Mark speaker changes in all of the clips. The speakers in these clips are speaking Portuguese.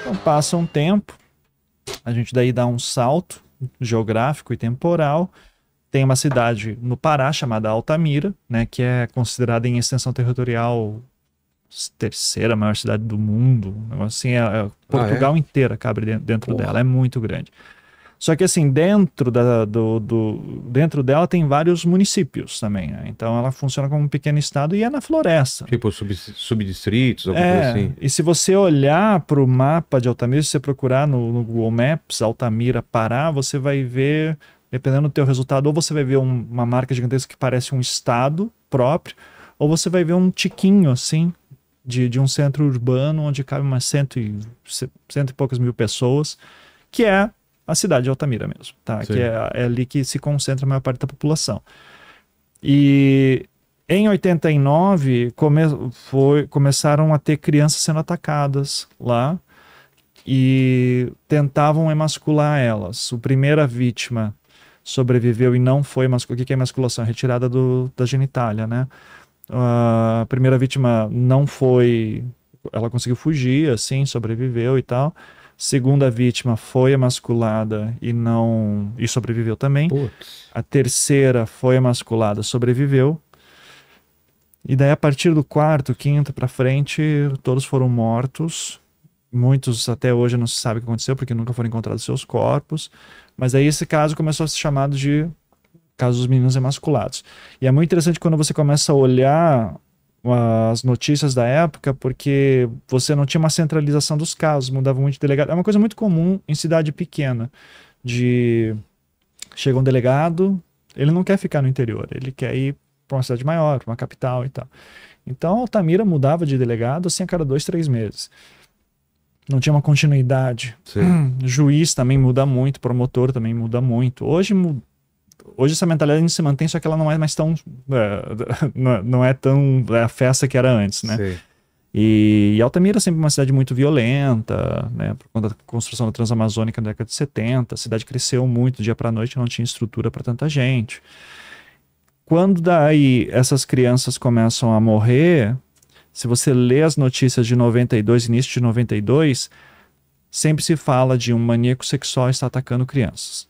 Speaker 1: Então passa um tempo, a gente daí dá um salto geográfico e temporal. Tem uma cidade no Pará chamada Altamira, né, que é considerada em extensão territorial terceira maior cidade do mundo. Assim, Portugal inteira cabe dentro dela, é muito grande. Só que assim, dentro dela tem vários municípios também, né? Então ela funciona como um pequeno estado e é na floresta.
Speaker 2: Tipo subdistritos, alguma coisa assim.
Speaker 1: E se você olhar para o mapa de Altamira, se você procurar no Google Maps, Altamira, Pará, você vai ver, dependendo do teu resultado, ou você vai ver uma marca gigantesca que parece um estado próprio, ou você vai ver um tiquinho assim, de um centro urbano onde cabe umas cento e poucas mil pessoas, que é a cidade de Altamira mesmo, tá?
Speaker 2: Sim.
Speaker 1: Que é ali que se concentra a maior parte da população. E em 89 começaram a ter crianças sendo atacadas lá e tentavam emascular elas. A primeira vítima sobreviveu e não foi emasculada. O que é emasculação? Retirada da genitália, né? A primeira vítima não foi... Ela conseguiu fugir, assim, sobreviveu e tal. Segunda vítima foi emasculada e sobreviveu também.
Speaker 2: Putz.
Speaker 1: A terceira foi emasculada, sobreviveu. E daí a partir do quarto, quinto para frente, todos foram mortos. Muitos até hoje não se sabe o que aconteceu porque nunca foram encontrados seus corpos. Mas aí esse caso começou a ser chamado de caso dos meninos emasculados. E é muito interessante quando você começa a olhar as notícias da época, porque você não tinha uma centralização dos casos, mudava muito de delegado. É uma coisa muito comum em cidade pequena, chega um delegado, ele não quer ficar no interior, ele quer ir para uma cidade maior, para uma capital e tal. Então Altamira mudava de delegado assim a cada 2, 3 meses. Não tinha uma continuidade. Juiz também muda muito, promotor também muda muito. Hoje essa mentalidade se mantém, só que ela não é mais tão... não é tão a festa que era antes, né?
Speaker 2: Sim.
Speaker 1: E Altamira é sempre uma cidade muito violenta, né? Por conta da construção da Transamazônica na década de 70. A cidade cresceu muito, dia para noite não tinha estrutura para tanta gente. Quando daí essas crianças começam a morrer, se você lê as notícias de 92, início de 92, sempre se fala de um maníaco sexual está atacando crianças.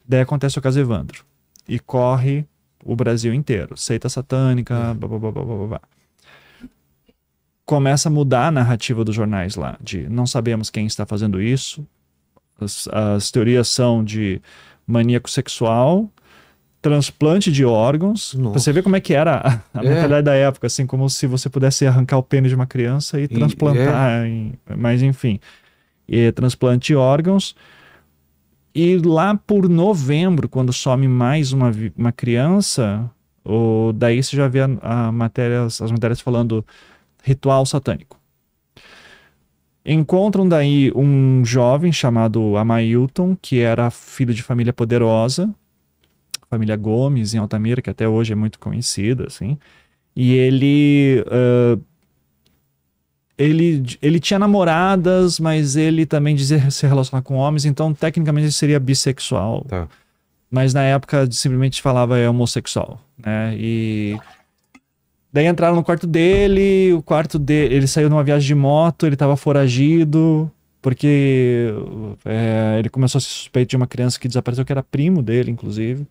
Speaker 1: Daí acontece o caso Evandro. E corre o Brasil inteiro. Seita satânica, blá, blá, blá, blá, blá, blá. Começa a mudar a narrativa dos jornais lá. De não sabemos quem está fazendo isso. As teorias são de maníaco sexual, transplante de órgãos. Pra você ver como é que era a mentalidade da época. Assim, como se você pudesse arrancar o pênis de uma criança e transplantar. Mas enfim. E transplante de órgãos. E lá por novembro, quando some mais uma criança, daí você já vê as matérias falando ritual satânico. Encontram daí um jovem chamado Amailton, que era filho de família poderosa, família Gomes, em Altamira, que até hoje é muito conhecida, assim. E ele tinha namoradas, mas ele também dizia se relacionar com homens, então tecnicamente ele seria bissexual.
Speaker 2: Tá.
Speaker 1: Mas na época simplesmente falava homossexual, né? E daí entraram no quarto dele, ele saiu numa viagem de moto, ele estava foragido, porque ele começou a se suspeitar de uma criança que desapareceu, que era primo dele, inclusive.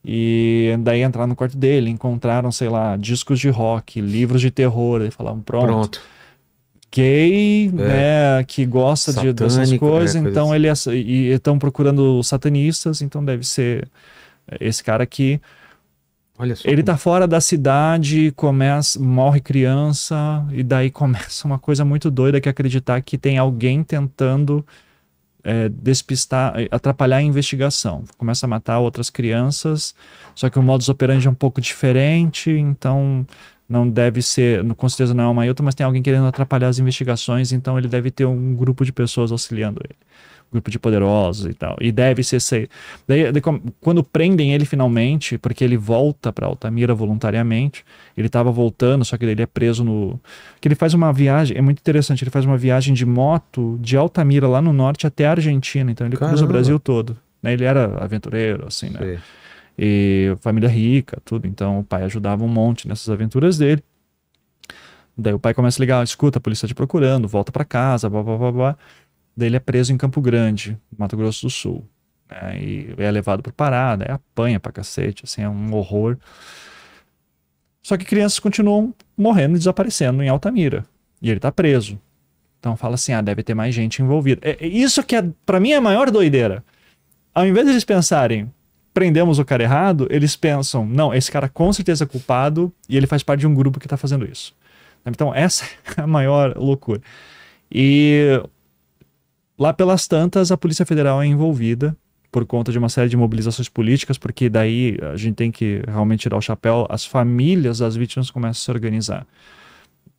Speaker 1: E daí entraram no quarto dele, encontraram, sei lá, discos de rock, livros de terror, e falavam, pronto. Gay, né, que gosta dessas coisas, então e estão procurando satanistas, então deve ser esse cara aqui.
Speaker 2: Olha só,
Speaker 1: ele tá fora da cidade, morre criança, e daí começa uma coisa muito doida, que é acreditar que tem alguém tentando despistar, atrapalhar a investigação. Começa a matar outras crianças, só que o modus operandi é um pouco diferente, então não deve ser, com certeza não é uma Ailton, mas tem alguém querendo atrapalhar as investigações, então ele deve ter um grupo de pessoas auxiliando ele. Um grupo de poderosos e tal. E deve ser... Daí, quando prendem ele finalmente, porque ele volta para Altamira voluntariamente, ele estava voltando, só que ele é preso que ele faz uma viagem, é muito interessante, ele faz uma viagem de moto de Altamira, lá no norte, até a Argentina, então ele cruza o Brasil todo. Né? Ele era aventureiro, assim, né?
Speaker 2: Sim.
Speaker 1: E família rica, tudo. Então o pai ajudava um monte nessas aventuras dele. Daí o pai começa a ligar, escuta, a polícia tá te procurando, volta pra casa, blá, blá, blá, blá. Daí ele é preso em Campo Grande, Mato Grosso do Sul. Né? E é levado pro Pará, daí apanha pra cacete, assim, é um horror. Só que crianças continuam morrendo e desaparecendo em Altamira. E ele tá preso. Então fala assim, deve ter mais gente envolvida. Isso que pra mim é a maior doideira. Ao invés de eles pensarem, prendemos o cara errado, eles pensam, não, esse cara com certeza é culpado e ele faz parte de um grupo que tá fazendo isso. Então essa é a maior loucura. E lá pelas tantas, a Polícia Federal é envolvida por conta de uma série de mobilizações políticas, porque daí a gente tem que realmente tirar o chapéu, as famílias das vítimas começam a se organizar.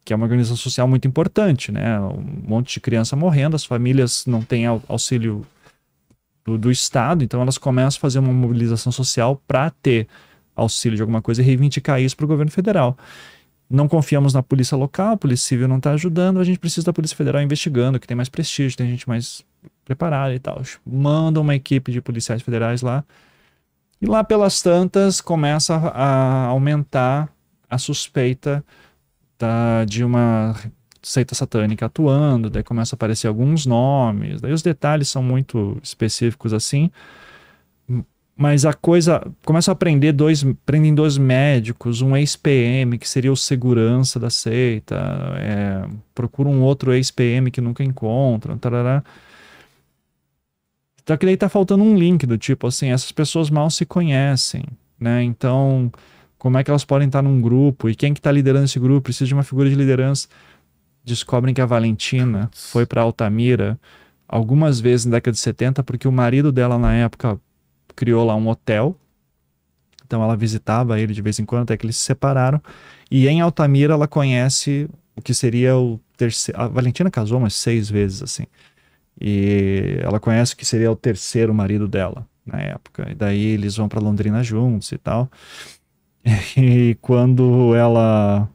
Speaker 1: Que é uma organização social muito importante, né? Um monte de criança morrendo, as famílias não têm auxílio do Estado, então elas começam a fazer uma mobilização social para ter auxílio de alguma coisa e reivindicar isso para o governo federal. Não confiamos na polícia local, a polícia civil não está ajudando, a gente precisa da polícia federal investigando, que tem mais prestígio, tem gente mais preparada e tal. Mandam uma equipe de policiais federais lá, e lá pelas tantas começa a aumentar a suspeita de uma seita satânica atuando, daí começa a aparecer alguns nomes, daí os detalhes são muito específicos assim, mas a coisa, começa a prendem 2 médicos, um ex-PM que seria o segurança da seita, procura um outro ex-PM que nunca encontram, tarará. Então que daí tá faltando um link do tipo assim, essas pessoas mal se conhecem, né, então como é que elas podem estar num grupo, e quem que tá liderando esse grupo, precisa de uma figura de liderança. Descobrem que a Valentina foi para Altamira algumas vezes na década de 70, porque o marido dela na época criou lá um hotel, então ela visitava ele de vez em quando, até que eles se separaram, e em Altamira ela conhece o que seria o terceiro, a Valentina casou umas 6 vezes assim, e ela conhece o que seria o terceiro marido dela na época, e daí eles vão para Londrina juntos e tal, e quando ela...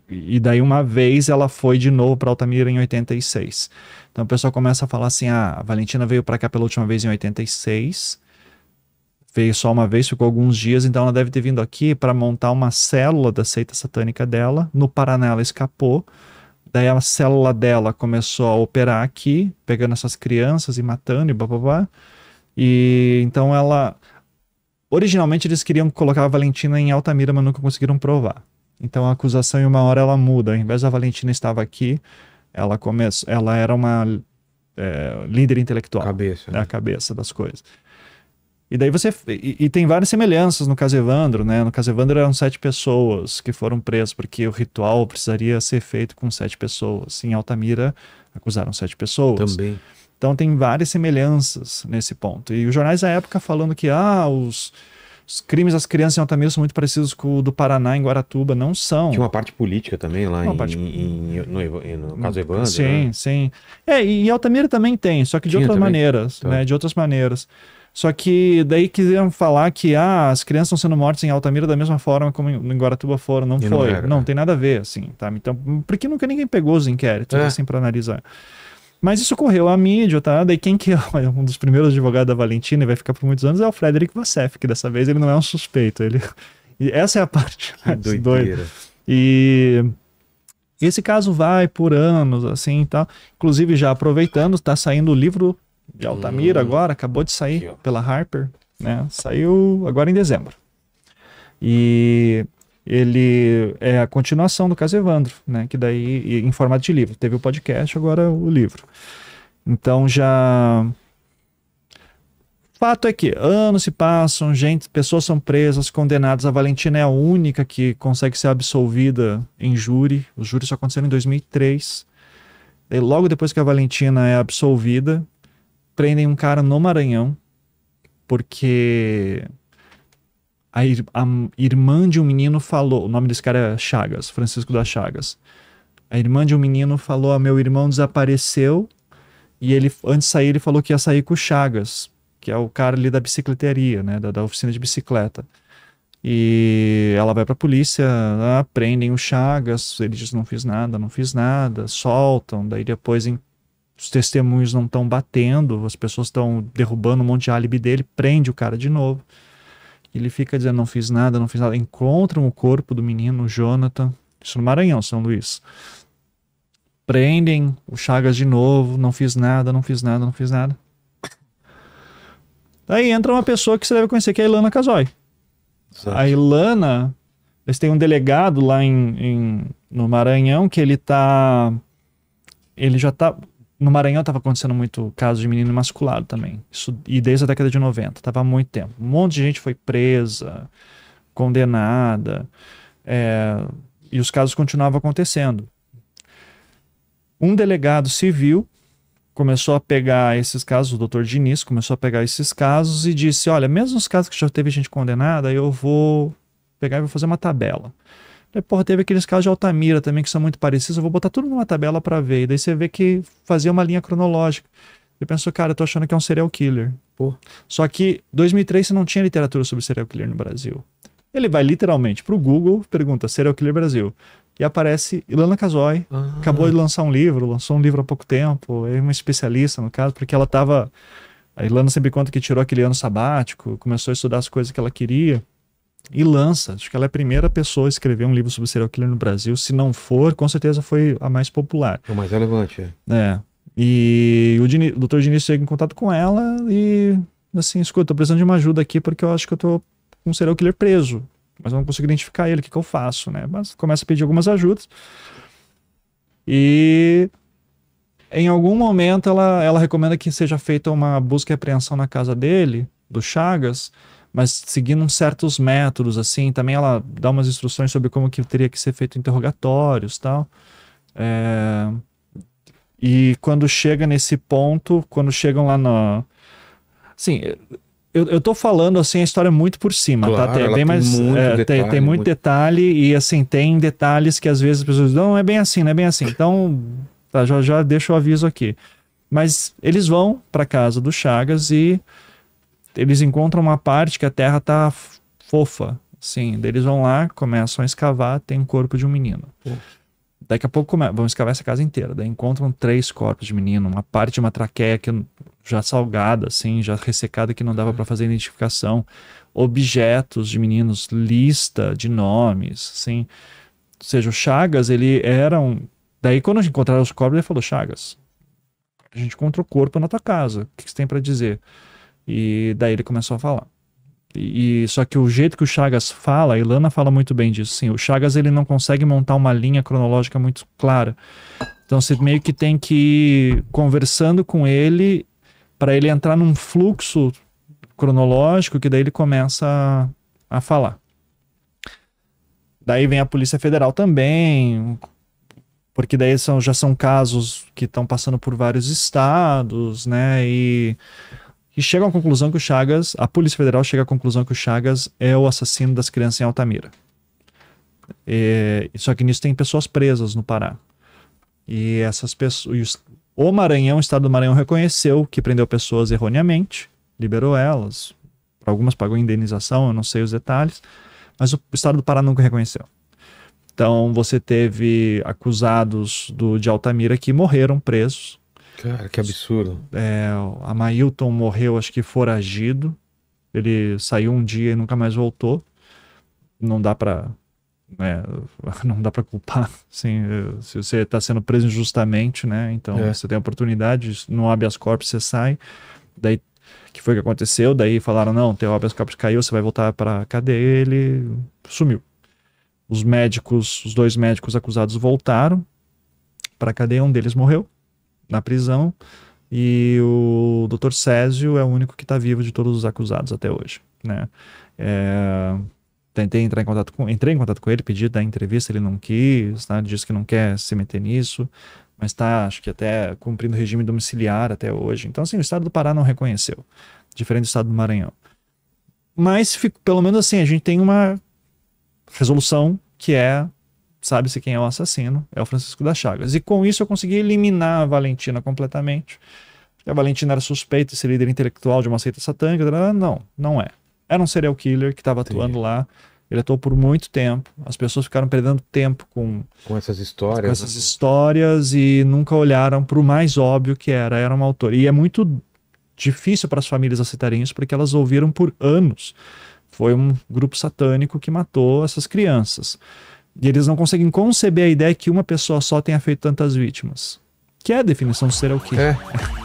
Speaker 1: E daí uma vez ela foi de novo para Altamira em 86. Então o pessoal começa a falar assim, a Valentina veio para cá pela última vez em 86, veio só uma vez, ficou alguns dias, então ela deve ter vindo aqui para montar uma célula da seita satânica dela. No Paraná ela escapou, daí a célula dela começou a operar aqui, pegando essas crianças e matando e blá blá blá. E então ela... Originalmente eles queriam colocar a Valentina em Altamira, mas nunca conseguiram provar. Então a acusação em uma hora ela muda. Ao invés da Valentina estava aqui, ela era uma líder intelectual.
Speaker 2: Cabeça.
Speaker 1: A cabeça das coisas. E daí e tem várias semelhanças no caso Evandro, né? No caso Evandro eram 7 pessoas que foram presas, porque o ritual precisaria ser feito com 7 pessoas. Em Altamira acusaram 7 pessoas.
Speaker 2: Também.
Speaker 1: Então tem várias semelhanças nesse ponto. E os jornais da época falando que os crimes das crianças em Altamira são muito parecidos com o do Paraná em Guaratuba. Não são.
Speaker 2: Tinha uma parte política também lá no caso Evandro.
Speaker 1: Sim,
Speaker 2: né?
Speaker 1: sim. E Altamira também tem, só que de outras maneiras,
Speaker 2: tá.
Speaker 1: né? De outras maneiras. Só que daí quiseram falar que as crianças estão sendo mortas em Altamira da mesma forma como em Guaratuba foram. Não foi. Não tem nada a ver, assim, tá? Então, porque nunca ninguém pegou os inquéritos, assim, pra analisar. Mas isso correu a mídia, tá? Daí quem que é um dos primeiros advogados da Valentina e vai ficar por muitos anos é o Frederic Vassef, que dessa vez ele não é um suspeito. E essa é a parte doida. E esse caso vai por anos, assim, e tal. Inclusive, já aproveitando, tá saindo o livro de Altamira agora, acabou de sair
Speaker 2: aqui,
Speaker 1: pela Harper, né? Saiu agora em dezembro. E ele é a continuação do caso Evandro, né? Que daí, em formato de livro. Teve o podcast, agora o livro. Então já... Fato é que anos se passam, pessoas são presas, condenadas. A Valentina é a única que consegue ser absolvida em júri. Os júris só aconteceram em 2003. E logo depois que a Valentina é absolvida, prendem um cara no Maranhão, porque a irmã de um menino falou, o nome desse cara é Chagas, Francisco das Chagas. A irmã de um menino falou, meu irmão desapareceu, e ele, antes de sair, ele falou que ia sair com o Chagas, que é o cara ali da bicicleteria, né, da oficina de bicicleta. E ela vai pra polícia, prendem o Chagas, ele diz, não fiz nada, soltam, daí depois os testemunhos não estão batendo, as pessoas estão derrubando um monte de álibi dele, prende o cara de novo. Ele fica dizendo, não fiz nada. Encontram o corpo do menino, o Jonathan, Isso no Maranhão, São Luís. Prendem o Chagas de novo, não fiz nada. Daí entra uma pessoa que você deve conhecer, que é a Ilana Casoy.
Speaker 2: Exato.
Speaker 1: A Ilana, eles têm um delegado lá no Maranhão que ele já tá... No Maranhão estava acontecendo muito caso de menino emasculado também. Isso, e desde a década de 90, estava há muito tempo. Um monte de gente foi presa, condenada, e os casos continuavam acontecendo. Um delegado civil começou a pegar esses casos, o Dr. Diniz começou a pegar esses casos e disse, olha, mesmo os casos que já teve gente condenada, eu vou pegar e vou fazer uma tabela. Daí, porra, teve aqueles casos de Altamira também que são muito parecidos, eu vou botar tudo numa tabela para ver. E daí você vê que fazia uma linha cronológica. Eu penso, cara, eu tô achando que é um serial killer. Pô. Só que 2003 você não tinha literatura sobre serial killer no Brasil. Ele vai literalmente pro Google, pergunta serial killer Brasil. E aparece Ilana Casoy, acabou de lançou um livro há pouco tempo, é uma especialista no caso, porque ela tava... A Ilana sempre conta que tirou aquele ano sabático, começou a estudar as coisas que ela queria, e lança. Acho que ela é a primeira pessoa a escrever um livro sobre serial killer no Brasil, se não for, com certeza foi a mais popular.
Speaker 2: É o mais relevante,
Speaker 1: E o Dr. Diniz chega em contato com ela e, assim, escuta, tô precisando de uma ajuda aqui porque eu acho que eu tô com um serial killer preso, mas eu não consigo identificar ele, o que eu faço, né? Mas começa a pedir algumas ajudas. E em algum momento ela recomenda que seja feita uma busca e apreensão na casa dele, do Chagas, mas seguindo certos métodos, assim. Também ela dá umas instruções sobre como que teria que ser feito interrogatórios e tal. E quando chega nesse ponto, quando chegam lá no... Assim... Eu tô falando assim a história muito por cima,
Speaker 2: claro,
Speaker 1: tá? Tem bem mais tem muito detalhe e assim tem detalhes que às vezes as pessoas dizem, não é bem assim, não é bem assim. Então, tá, já deixo o aviso aqui. Mas eles vão para casa do Chagas e eles encontram uma parte que a terra tá fofa, assim. Daí eles vão lá, começam a escavar, tem um corpo de um menino. Daqui a pouco vão escavar essa casa inteira. Daí encontram 3 corpos de menino, uma parte de uma traqueia que já salgada, assim, já ressecada, que não dava para fazer identificação, objetos de meninos, lista de nomes, assim. Ou seja, o Chagas, ele era um... Daí quando encontraram os corpos, ele falou, Chagas, a gente encontrou o corpo na tua casa, o que você tem para dizer? E daí ele começou a falar. Só que o jeito que o Chagas fala, a Ilana fala muito bem disso, sim. O Chagas, ele não consegue montar uma linha cronológica muito clara. Então você meio que tem que ir conversando com ele para ele entrar num fluxo cronológico que daí ele começa a falar. Daí vem a Polícia Federal também, porque daí já são casos que estão passando por vários estados, né? E chegam à conclusão que o Chagas, a Polícia Federal chega à conclusão que o Chagas é o assassino das crianças em Altamira. Só que nisso tem pessoas presas no Pará. E essas pessoas... O Maranhão, o estado do Maranhão reconheceu que prendeu pessoas erroneamente, liberou elas, algumas pagou indenização, eu não sei os detalhes, mas o estado do Pará nunca reconheceu. Então você teve acusados de Altamira que morreram presos.
Speaker 2: Cara, que absurdo.
Speaker 1: A Mailton morreu, acho que foragido. Ele saiu um dia e nunca mais voltou. Não dá pra culpar, assim, se você está sendo preso injustamente, né? Então você tem a oportunidade, no habeas corpus você sai. Daí, que foi o que aconteceu? Daí falaram, não, teu habeas corpus caiu, você vai voltar pra cadeia. Ele sumiu. Os 2 médicos acusados voltaram pra cadeia, um deles morreu na prisão, e o Dr. Césio é o único que está vivo de todos os acusados até hoje, né? Entrei em contato com ele, pedi dar entrevista, ele não quis, tá? Disse que não quer se meter nisso, mas tá, acho que até cumprindo regime domiciliar até hoje. Então, assim, o estado do Pará não reconheceu, diferente do estado do Maranhão. Mas, pelo menos assim, a gente tem uma resolução que sabe-se quem é o assassino, é o Francisco das Chagas. E com isso eu consegui eliminar a Valentina completamente. A Valentina era suspeita de ser líder intelectual de uma seita satânica. Não é. Era um serial killer que estava atuando lá. Ele atuou por muito tempo. As pessoas ficaram perdendo tempo com
Speaker 2: essas histórias.
Speaker 1: E nunca olharam para o mais óbvio que era uma autoria. E é muito difícil para as famílias aceitarem isso, porque elas ouviram por anos. Foi um grupo satânico que matou essas crianças. E eles não conseguem conceber a ideia que uma pessoa só tenha feito tantas vítimas. Que é a definição do serial killer.
Speaker 2: É.